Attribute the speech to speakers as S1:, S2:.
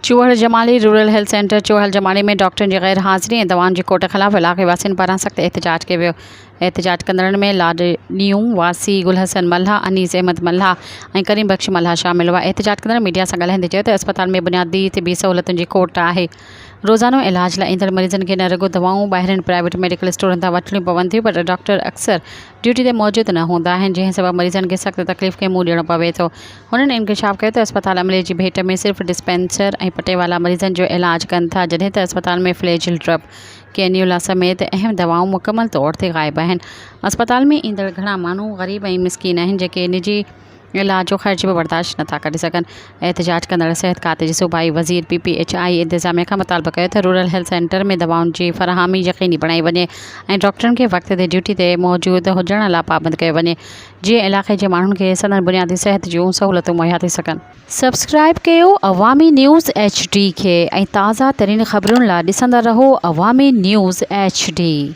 S1: चूहड़ Jamali rural health centre Chuhar Jamali में डॉक्टरनि जी गैर हाज़िरी ऐं दवाउनि जी खोट ख़िलाफ़ इलाक़े वासियुनि पारां सख़्त एहतजाज कयो वियो। एहतजाज कंदड़नि में लाडनियूं वासी गुल हसन मल्हा, अनीस अहमद मल्हा ऐं करीम बख्श मल्हा शामिल हुआ। एहतजाज कंदड़ मीडिया सां ॻाल्हाईंदे चयो त अस्पताल में बुनियादी तिबी सहूलियतुनि जी खोट आहे। रोज़ानो इलाज लाइ ईंदड़ मरीज़नि खे न रुॻो दवाऊं ॿाहिरिनि प्राइवेट मेडिकल स्टोरनि तां वठणियूं पवनि थियूं, पर डॉक्टर अक्सर ड्यूटी ते मौजूदु न हूंदा आहिनि, जंहिं सबबि मरीज़नि खे सख़्त तकलीफ़ खे मुंहुं ॾियणो पवे थो। हुननि इंकशाफ़ कयो त अस्पताल अमले जी भेट में सिर्फ़ डिस्पेंसर ऐं पटेवाला मरीज़नि जो इलाज कनि था, जॾहिं त अस्पताल में फ्लैजिल ड्रप, कैन्यूला समेत अहम दवाऊं मुकमल तौर ते ग़ाइब आहिनि। अस्पताल में ईंदड़ घणा माण्हू ग़रीब ऐं मिसकीन आहिनि, जेके निजी इलाज जो ख़र्च बि बर्दाश्त नथा करे सघनि। एहतजाज कंदड़ सिहत खाते जे सूबाई वज़ीर PPHI इंतिज़ामिया खां मुतालबो कयो त रूरल हेल्थ सेंटर में दवाउनि जी फ़राहमी यक़ीनी बणाई वञे ऐं डॉक्टरनि खे वक़्त ते ड्यूटी ते मौजूदु हुजण लाइ पाबंद कयो वञे, जीअं इलाइक़े जे माण्हुनि खे सदन बुनियादी सिहत जूं सहूलियतूं मुहैया थी सघनि। सब्सक्राइब कयो अवामी न्यूज़ HD खे ऐं ताज़ा तरीन ख़बरुनि लाइ ॾिसंदा रहो अवामी न्यूज़ HD।